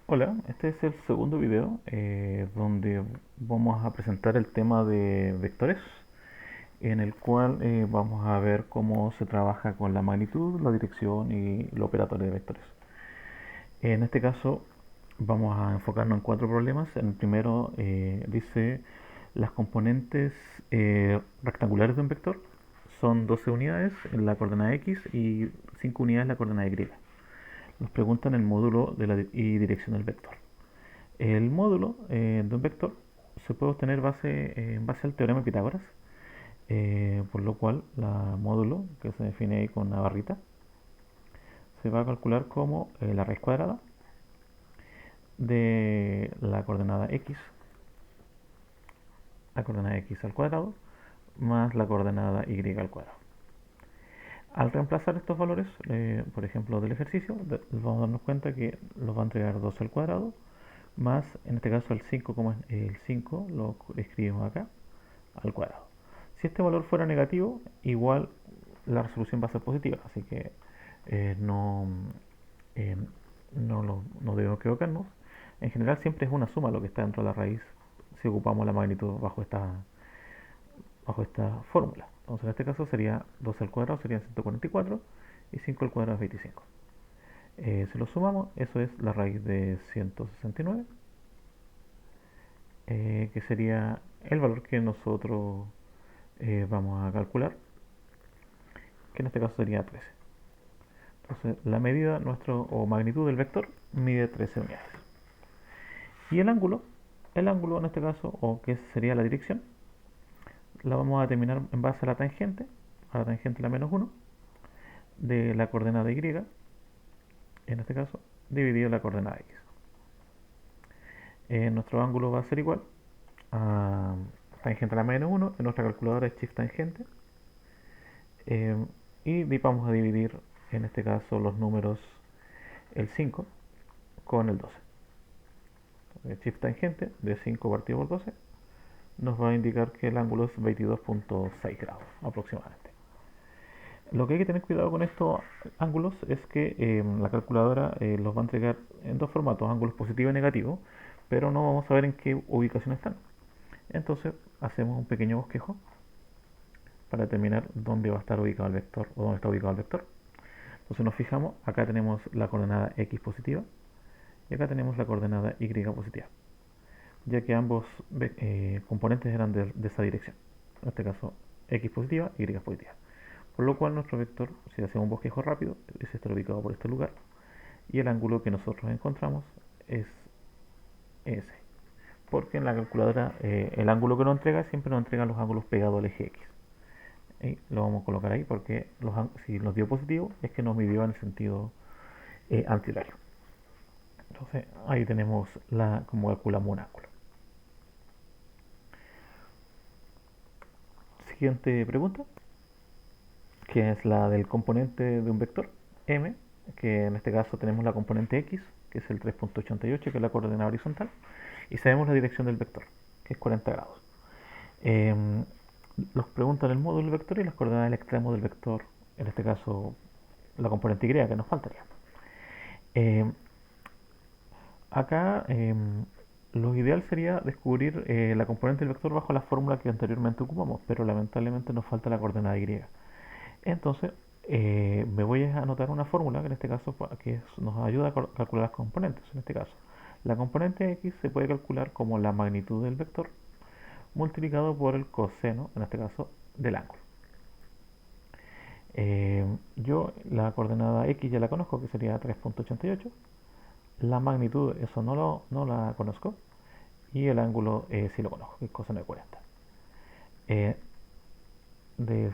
Hola, este es el segundo video donde vamos a presentar el tema de vectores, en el cual vamos a ver cómo se trabaja con la magnitud, la dirección y los operadores de vectores. En este caso vamos a enfocarnos en cuatro problemas. El primero dice las componentes rectangulares de un vector son 12 unidades en la coordenada x y 5 unidades en la coordenada y. Nos preguntan el módulo de la y dirección del vector. El módulo de un vector se puede obtener en base al teorema de Pitágoras, por lo cual la módulo, que se define ahí con una barrita, se va a calcular como la raíz cuadrada de la coordenada x al cuadrado, más la coordenada y al cuadrado. Al reemplazar estos valores, por ejemplo del ejercicio, vamos a darnos cuenta que los va a entregar 12 al cuadrado, más en este caso el 5, como es el 5 lo escribimos acá, al cuadrado. Si este valor fuera negativo, igual la resolución va a ser positiva, así que eh, no, eh, no debemos equivocarnos. En general siempre es una suma lo que está dentro de la raíz si ocupamos la magnitud bajo esta fórmula. Entonces en este caso sería 12 al cuadrado, serían 144 y 5 al cuadrado es 25. Si lo sumamos, eso es la raíz de 169, que sería el valor que nosotros vamos a calcular, que en este caso sería 13. Entonces la medida o magnitud del vector mide 13 unidades. Y el ángulo en este caso, o que sería la dirección, la vamos a determinar en base a la tangente la menos uno de la coordenada y, en este caso, dividido la coordenada x. Nuestro ángulo va a ser igual a tangente a la menos uno, en nuestra calculadora es shift tangente, y vamos a dividir en este caso los números el 5 con el 12. El shift tangente de 5 partido por 12 nos va a indicar que el ángulo es 22.6 grados aproximadamente. Lo que hay que tener cuidado con estos ángulos es que la calculadora los va a entregar en dos formatos, ángulos positivo y negativo, pero no vamos a ver en qué ubicación están. Entonces hacemos un pequeño bosquejo para determinar dónde va a estar ubicado el vector o dónde está ubicado el vector. Entonces nos fijamos, acá tenemos la coordenada x positiva y acá tenemos la coordenada y positiva, ya que ambos componentes eran de esa dirección. En este caso, x positiva, y positiva. Por lo cual nuestro vector, si hacemos un bosquejo rápido, es estar ubicado por este lugar. Y el ángulo que nosotros encontramos es ese. Porque en la calculadora el ángulo que nos entrega siempre nos entrega los ángulos pegados al eje x. Y lo vamos a colocar ahí porque si nos dio positivo es que nos midió en el sentido antihorario. Entonces ahí tenemos como calculamos un ángulo. Siguiente pregunta, que es la del componente de un vector m, que en este caso tenemos la componente x, que es el 3.88, que es la coordenada horizontal, y sabemos la dirección del vector, que es 40 grados. Nos preguntan el módulo del vector y las coordenadas del extremo del vector, en este caso la componente y que nos faltaría. Eh, Acá lo ideal sería descubrir la componente del vector bajo la fórmula que anteriormente ocupamos, pero lamentablemente nos falta la coordenada y. Entonces, me voy a anotar una fórmula que en este caso nos ayuda a calcular las componentes. En este caso, la componente x se puede calcular como la magnitud del vector multiplicado por el coseno, en este caso, del ángulo. Yo la coordenada x ya la conozco, que sería 3.88. La magnitud, eso no la conozco. Y el ángulo sí lo conozco, que es coseno de 40. Eh, de,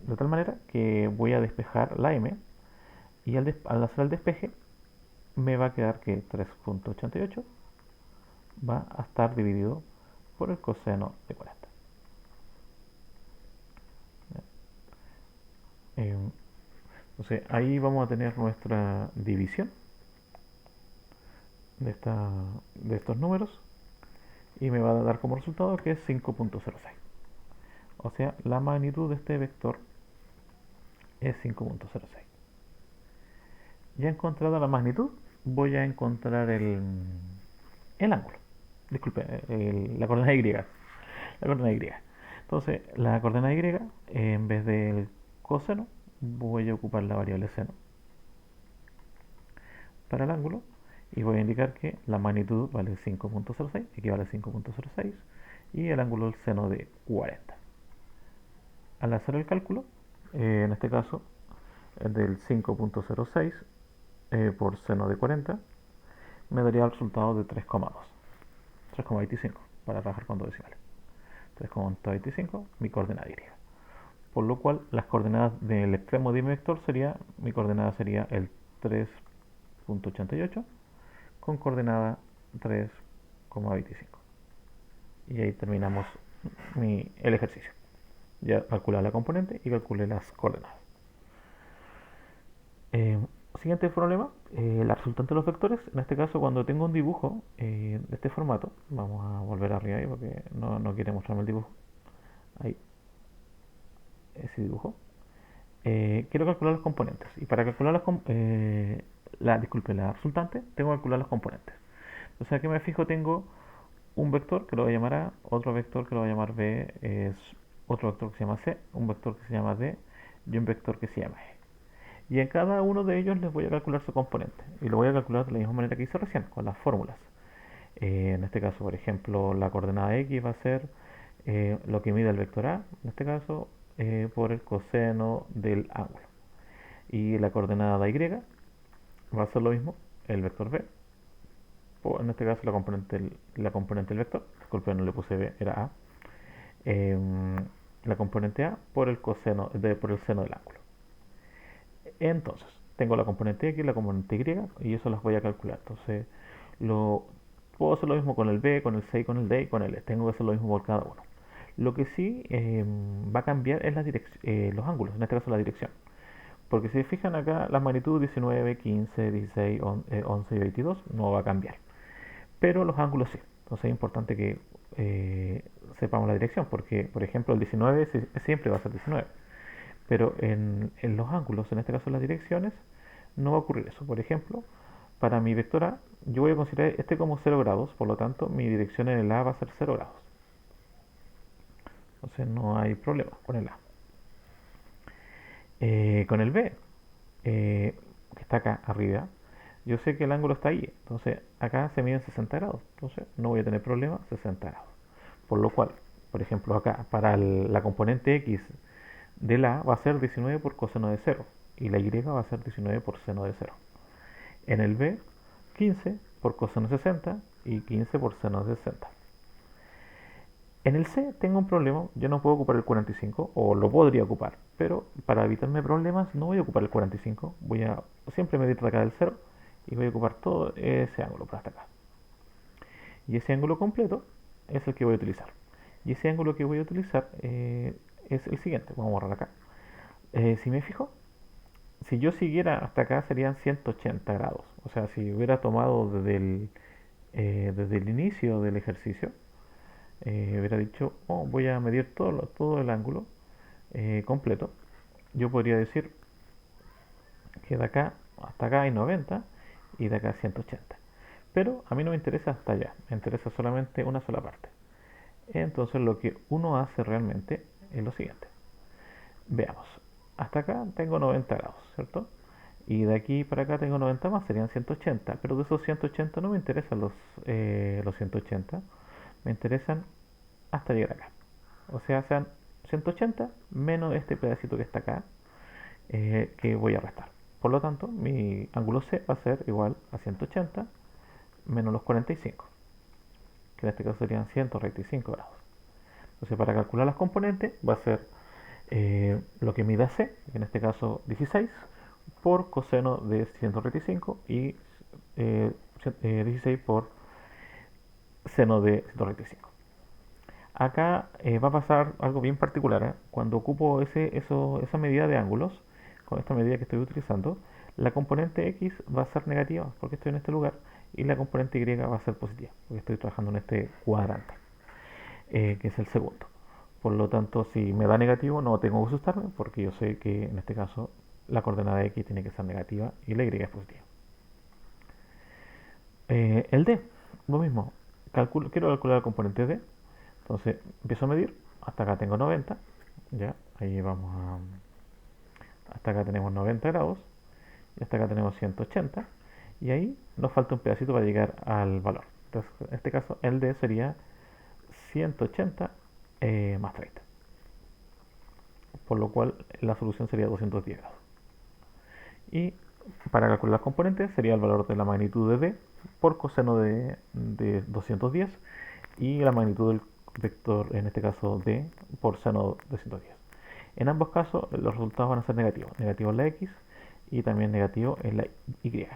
de tal manera que voy a despejar la m y al hacer el despeje me va a quedar que 3.88 va a estar dividido por el coseno de 40. Entonces ahí vamos a tener nuestra división de, esta, de estos números y me va a dar como resultado que es 5.06. O sea, la magnitud de este vector es 5.06. Ya encontrada la magnitud, voy a encontrar el ángulo. Disculpe, la coordenada Y. La coordenada Y. Entonces, la coordenada Y, en vez del coseno, voy a ocupar la variable seno para el ángulo y voy a indicar que la magnitud vale 5.06, equivale a 5.06 y el ángulo del seno de 40. Al hacer el cálculo, en este caso, del 5.06 por seno de 40, me daría el resultado de 3,2, 3,25 para trabajar con dos decimales. 3,25 mi coordenada Y. Por lo cual las coordenadas del extremo de mi vector sería, mi coordenada sería el 3.88 con coordenada 3,25. Y ahí terminamos el ejercicio. Ya calculé la componente y calculé las coordenadas. Eh, Siguiente problema, la resultante de los vectores. En este caso, cuando tengo un dibujo de este formato, vamos a volver arriba ahí porque no quiere mostrarme el dibujo. Ahí, ese dibujo. Quiero calcular los componentes. Y para calcular la resultante, tengo que calcular los componentes. O sea, que me fijo, tengo un vector que lo voy a llamar A, otro vector que lo voy a llamar B, es otro vector que se llama C, un vector que se llama D y un vector que se llama E. Y en cada uno de ellos les voy a calcular su componente. Y lo voy a calcular de la misma manera que hice recién, con las fórmulas. En este caso, por ejemplo, la coordenada X va a ser lo que mide el vector A, en este caso, por el coseno del ángulo. Y la coordenada Y va a ser lo mismo, el vector B, en este caso la componente del vector, disculpen, no le puse B, era A, la componente A por el por el seno del ángulo. Entonces, tengo la componente X y la componente Y y eso las voy a calcular. Entonces, puedo hacer lo mismo con el B, con el C, con el D y con el E. Tengo que hacer lo mismo por cada uno. Lo que sí va a cambiar es los ángulos, en este caso la dirección. Porque si se fijan acá, la magnitud 19, 15, 16, 11 y 22 no va a cambiar. Pero los ángulos sí. Entonces es importante que sepamos la dirección, porque por ejemplo el 19 siempre va a ser 19. Pero en los ángulos, en este caso las direcciones, no va a ocurrir eso. Por ejemplo, para mi vector A, yo voy a considerar este como 0 grados, por lo tanto mi dirección en el A va a ser 0 grados. Entonces no hay problema con el A. Con el B, que está acá arriba, yo sé que el ángulo está ahí, entonces acá se mide en 60 grados, entonces no voy a tener problema, 60 grados. Por lo cual, por ejemplo acá, para la componente X de la va a ser 19 por coseno de 0 y la Y va a ser 19 por seno de 0. En el B, 15 por coseno de 60 y 15 por seno de 60. En el C tengo un problema, yo no puedo ocupar el 45, o lo podría ocupar, pero para evitarme problemas no voy a ocupar el 45, voy a siempre medir de acá del 0 y voy a ocupar todo ese ángulo por hasta acá. Y ese ángulo completo es el que voy a utilizar. Y ese ángulo que voy a utilizar es el siguiente, vamos a borrar acá. Si me fijo, si yo siguiera hasta acá serían 180 grados, o sea, si hubiera tomado desde el inicio del ejercicio, hubiera dicho, oh, voy a medir todo el ángulo completo, yo podría decir que de acá hasta acá hay 90 y de acá 180. Pero a mí no me interesa hasta allá, me interesa solamente una sola parte. Entonces lo que uno hace realmente es lo siguiente. Veamos, hasta acá tengo 90 grados, ¿cierto? Y de aquí para acá tengo 90 más, serían 180. Pero de esos 180 no me interesan los 180, me interesan hasta llegar acá. O sea, sean 180 menos este pedacito que está acá, que voy a restar. Por lo tanto, mi ángulo C va a ser igual a 180 menos los 45, que en este caso serían 135 grados. Entonces, para calcular las componentes, va a ser lo que mida C, en este caso 16, por coseno de 135 y 16 por seno de 135. Acá va a pasar algo bien particular, ¿eh? Cuando ocupo esa medida de ángulos, con esta medida que estoy utilizando, la componente X va a ser negativa porque estoy en este lugar y la componente Y va a ser positiva porque estoy trabajando en este cuadrante, que es el segundo. Por lo tanto, si me da negativo, no tengo que asustarme porque yo sé que en este caso la coordenada X tiene que ser negativa y la Y es positiva. El D, lo mismo. Quiero calcular el componente D. Entonces empiezo a medir. Hasta acá tengo 90. Ya, ahí vamos a... Hasta acá tenemos 90 grados. Y hasta acá tenemos 180. Y ahí nos falta un pedacito para llegar al valor. Entonces, en este caso, el D sería 180 más 30. Por lo cual, la solución sería 210 grados. Y para calcular las componentes sería el valor de la magnitud de D por coseno de 210 y la magnitud del vector, en este caso D, por seno de 110. En ambos casos los resultados van a ser negativos. Negativo en la X y también negativo en la Y.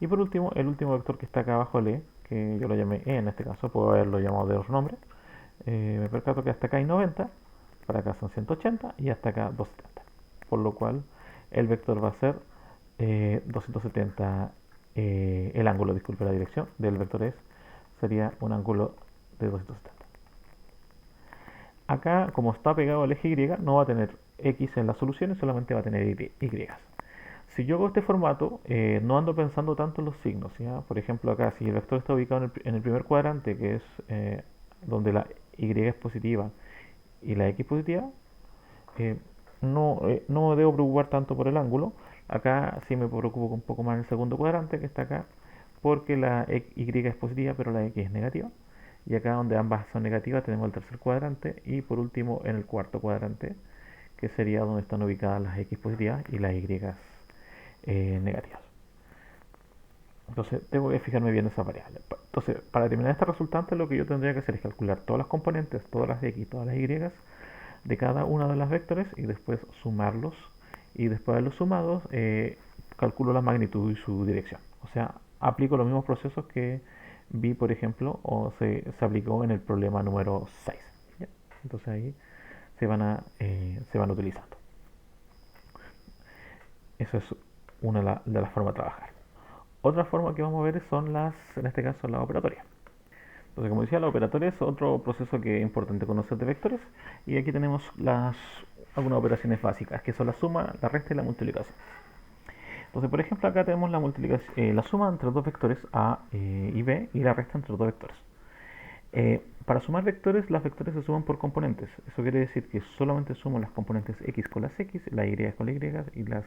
Y por último, el último vector que está acá abajo, el E, que yo lo llamé E en este caso, puedo haberlo llamado de otro nombre. Me percato que hasta acá hay 90, para acá son 180 y hasta acá 270. Por lo cual el vector va a ser 270, el ángulo, disculpe, la dirección del vector es, sería un ángulo de 270. Acá, como está pegado al eje Y, no va a tener X en las soluciones, solamente va a tener Y. Si yo hago este formato, no ando pensando tanto en los signos, ¿ya? Por ejemplo, acá, si el vector está ubicado en el primer cuadrante, que es donde la Y es positiva y la X positiva, eh, no me debo preocupar tanto por el ángulo. Acá sí me preocupo un poco más en el segundo cuadrante, que está acá, porque la Y es positiva, pero la X es negativa. Y acá donde ambas son negativas tenemos el tercer cuadrante y por último en el cuarto cuadrante, que sería donde están ubicadas las X positivas y las Y negativas. Entonces tengo que fijarme bien esa variable. Entonces, para determinar esta resultante, lo que yo tendría que hacer es calcular todas las componentes, todas las X, todas las Y de cada una de las vectores y después sumarlos. Y después de los sumados, calculo la magnitud y su dirección. O sea, aplico los mismos procesos que vi, por ejemplo, o se aplicó en el problema número 6. ¿Ya? Entonces ahí se van utilizando. Eso es una de las formas de trabajar. Otra forma que vamos a ver son en este caso, las operatorias. Entonces, como decía, la operatoria es otro proceso que es importante conocer de vectores. Y aquí tenemos algunas operaciones básicas, que son la suma, la resta y la multiplicación. Entonces, por ejemplo, acá tenemos la suma entre dos vectores A y B y la resta entre dos vectores. Para sumar vectores, las vectores se suman por componentes. Eso quiere decir que solamente sumo las componentes X con las X, la Y con la Y y las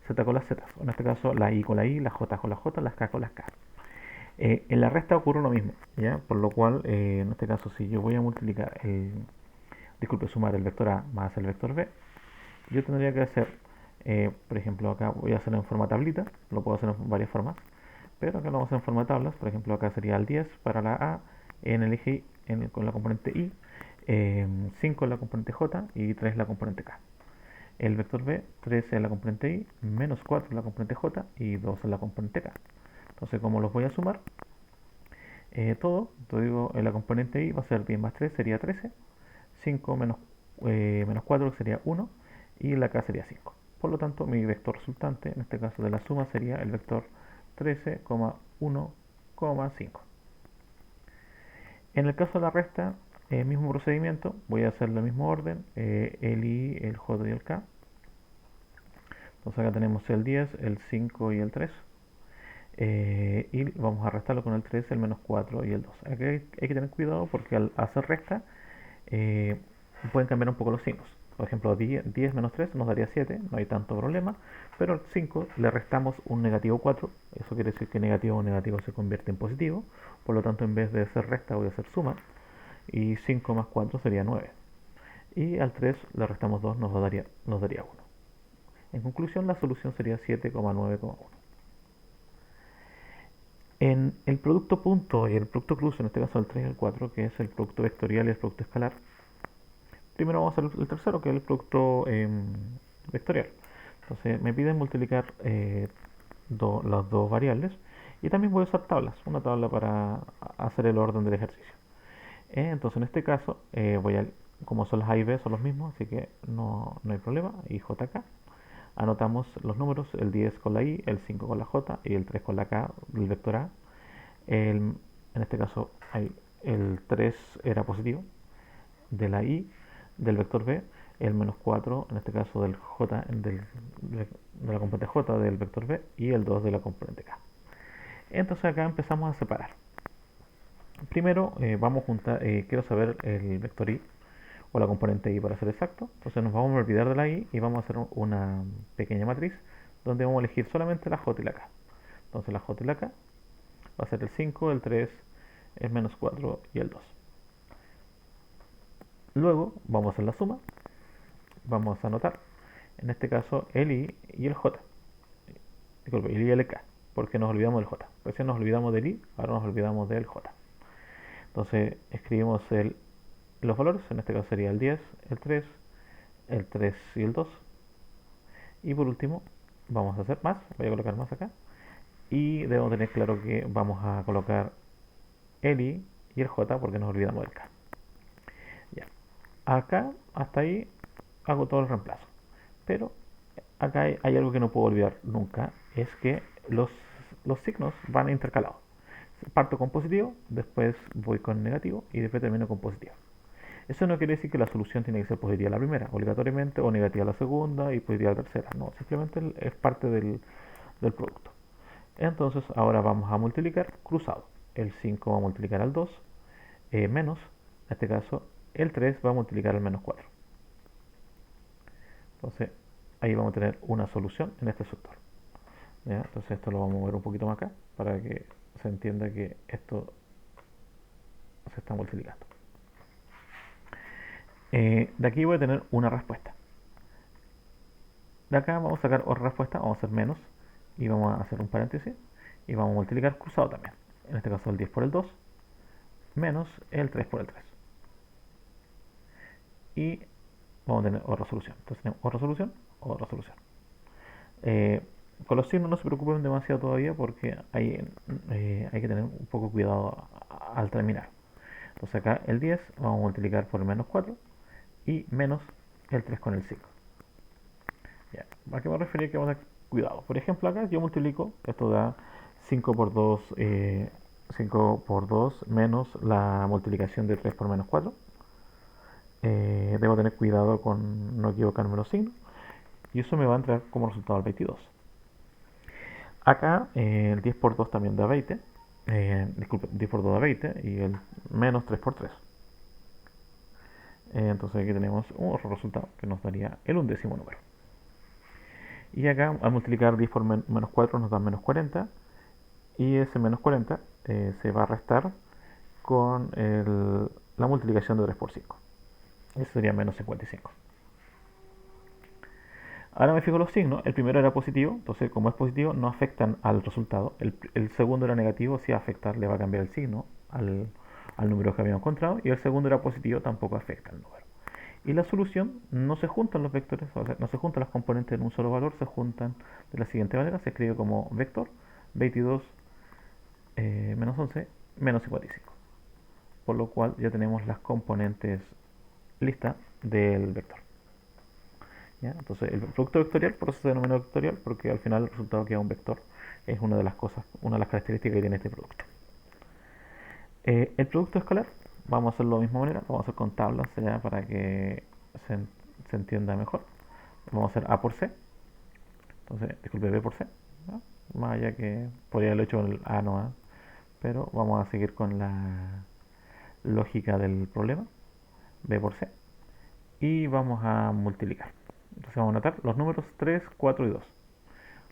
Z con las Z. En este caso, la I con la I, las J con las J, las K con las K. En la resta ocurre lo mismo, ¿ya? Por lo cual, en este caso, si yo voy a sumar el vector A más el vector B, yo tendría que hacer, por ejemplo, acá voy a hacerlo en forma tablita, lo puedo hacer en varias formas, pero acá lo vamos a hacer en forma de tablas. Por ejemplo, acá sería el 10 para la A en el eje con la componente I, 5 en la componente J y 3 en la componente K. El vector B, 13 en la componente I, menos 4 en la componente J y 2 en la componente K. Entonces, como los voy a sumar, todo digo, en la componente I va a ser 10 más 3 sería 13, 5 menos 4 sería 1 y la K sería 5. Por lo tanto, mi vector resultante, en este caso de la suma, sería el vector 13,1,5. En el caso de la resta, mismo procedimiento, voy a hacer el mismo orden, el I, el J y el K. Entonces acá tenemos el 10, el 5 y el 3. Y vamos a restarlo con el 3, el menos 4 y el 2. Aquí hay que tener cuidado porque al hacer resta eh, pueden cambiar un poco los signos. Por ejemplo, 10 menos 3 nos daría 7, no hay tanto problema, pero al 5 le restamos un negativo 4, eso quiere decir que negativo o negativo se convierte en positivo, por lo tanto en vez de hacer resta voy a hacer suma, y 5 más 4 sería 9. Y al 3 le restamos 2, nos daría 1. En conclusión, la solución sería 7,9,1. En el producto punto y el producto cruce, en este caso el 3 y el 4, que es el producto vectorial y el producto escalar, primero vamos a hacer el tercero, que es el producto vectorial. Entonces me piden multiplicar las dos variables y también voy a usar tablas, una tabla para hacer el orden del ejercicio. Entonces en este caso, como son las A y B son los mismos, así que no hay problema, y JK. Anotamos los números, el 10 con la I, el 5 con la J y el 3 con la K, el vector A. En este caso el 3 era positivo de la I, del vector B, el menos 4 en este caso del J, de la componente J del vector B y el 2 de la componente K. Entonces acá empezamos a separar. Primero vamos a juntar, quiero saber el vector i o la componente i para ser exacto. Entonces nos vamos a olvidar de la i y vamos a hacer una pequeña matriz donde vamos a elegir solamente la j y la k. Entonces la j y la k va a ser el 5, el 3, el menos 4 y el 2. Luego vamos a hacer la suma. Vamos a anotar, en este caso, el i y el j. Disculpe, el i y el k, porque nos olvidamos del j. Recién nos olvidamos del i, ahora nos olvidamos del j. Entonces escribimos los valores, en este caso sería el 10, el 3 y el 2. Y por último, vamos a hacer más, voy a colocar más acá. Y debemos tener claro que vamos a colocar el i y el j porque nos olvidamos del k. Ya. Acá, hasta ahí, hago todo el reemplazo. Pero acá hay algo que no puedo olvidar nunca, es que los signos van intercalados. Parto con positivo, después voy con negativo y después termino con positivo. Eso no quiere decir que la solución tiene que ser positiva la primera, obligatoriamente, o negativa la segunda y positiva la tercera. No, simplemente es parte del producto. Entonces ahora vamos a multiplicar cruzado. El 5 va a multiplicar al 2, menos, en este caso, el 3 va a multiplicar al menos 4. Entonces ahí vamos a tener una solución en este sector. ¿Ya? Entonces esto lo vamos a mover un poquito más acá para que se entienda que esto se está multiplicando. De aquí voy a tener una respuesta. De acá vamos a sacar otra respuesta, vamos a hacer menos y vamos a hacer un paréntesis y vamos a multiplicar cruzado también. En este caso el 10 por el 2 menos el 3 por el 3. Y vamos a tener otra solución. Entonces tenemos otra solución, otra solución. Con los signos no se preocupen demasiado todavía porque hay que tener un poco cuidado al terminar. Entonces acá el 10 vamos a multiplicar por el menos 4 y menos el 3 con el 5. Ya. ¿A qué me refería que vamos a tener cuidado? Por ejemplo acá yo multiplico, esto da 5 por 2, 5 por 2 menos la multiplicación de 3 por menos 4. Debo tener cuidado con no equivocarme los signos y eso me va a entrar como resultado el 22. Acá el 10 por 2 también da 20. Disculpe, 10 por 2 da 20 y el menos 3 por 3. Entonces aquí tenemos un otro resultado que nos daría el undécimo número. Y acá al multiplicar 10 por menos 4 nos da menos 40. Y ese menos 40 se va a restar con la multiplicación de 3 por 5. Eso sería menos 55. Ahora me fijo los signos, el primero era positivo, entonces como es positivo no afectan al resultado. El segundo era negativo, sí va a afectar, le va a cambiar el signo al número que habíamos encontrado. Y el segundo era positivo, tampoco afecta al número. Y la solución, no se juntan los vectores, o sea, no se juntan las componentes en un solo valor, se juntan de la siguiente manera, se escribe como vector 22 menos 11 menos 55. Por lo cual ya tenemos las componentes listas del vector. ¿Ya? Entonces el producto vectorial, por eso se denomina vectorial, porque al final el resultado queda un vector. Es una de las cosas, una de las características que tiene este producto. El producto escalar, vamos a hacerlo de la misma manera, vamos a hacer con tablas ya para que se entienda mejor. Vamos a hacer A por C, entonces, disculpe, B por C, ¿no? Más allá que podría haberlo hecho el A no A, pero vamos a seguir con la lógica del problema, B por C, y vamos a multiplicar. Entonces vamos a anotar los números 3, 4 y 2.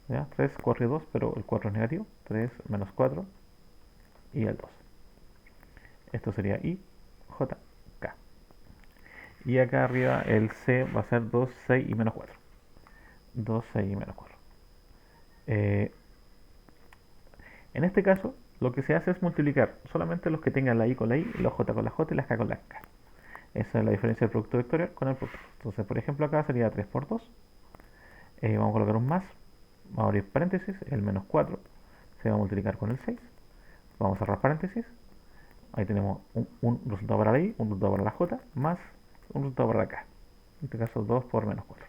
¿Ya? 3, 4 y 2, pero el 4 es negativo. 3 menos 4 y el 2. Esto sería I, J, K. Y acá arriba el C va a ser 2, 6 y menos 4. 2, 6 y menos 4. En este caso, lo que se hace es multiplicar solamente los que tengan la I con la I, los J con la J y las K con la K. Esa es la diferencia del producto vectorial con el producto. Entonces, por ejemplo, acá sería 3 por 2. Vamos a colocar un más. Vamos a abrir paréntesis. El menos 4 se va a multiplicar con el 6. Vamos a cerrar paréntesis. Ahí tenemos un resultado para la I, un resultado para la J, más un resultado para la K. En este caso 2 por menos 4.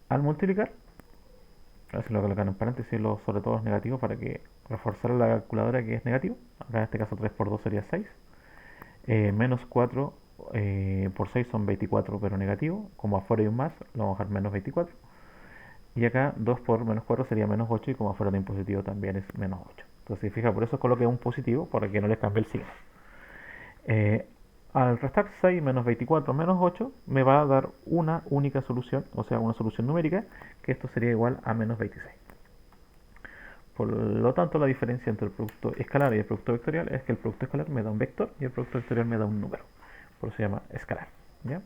Al multiplicar, a ver si lo colocan en paréntesis sobre todo los negativos para que reforzar la calculadora que es negativo. Acá en este caso 3 por 2 sería 6. Menos 4 por 6 son 24, pero negativo. Como afuera hay un más, lo vamos a dejar menos 24. Y acá 2 por menos 4 sería menos 8 y como fuera de impositivo también es menos 8. Entonces, fija, por eso coloqué un positivo para que no les cambie el signo. Eh, Al restar 6 menos 24 menos 8 me va a dar una única solución, o sea, una solución numérica, que esto sería igual a menos 26. Por lo tanto, la diferencia entre el producto escalar y el producto vectorial es que el producto escalar me da un vector y el producto vectorial me da un número. Por eso se llama escalar. ¿Ya?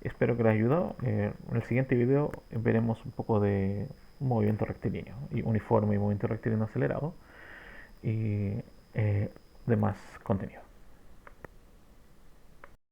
Espero que les haya ayudado. En el siguiente video veremos un poco de movimiento rectilíneo y uniforme y movimiento rectilíneo acelerado y demás contenido.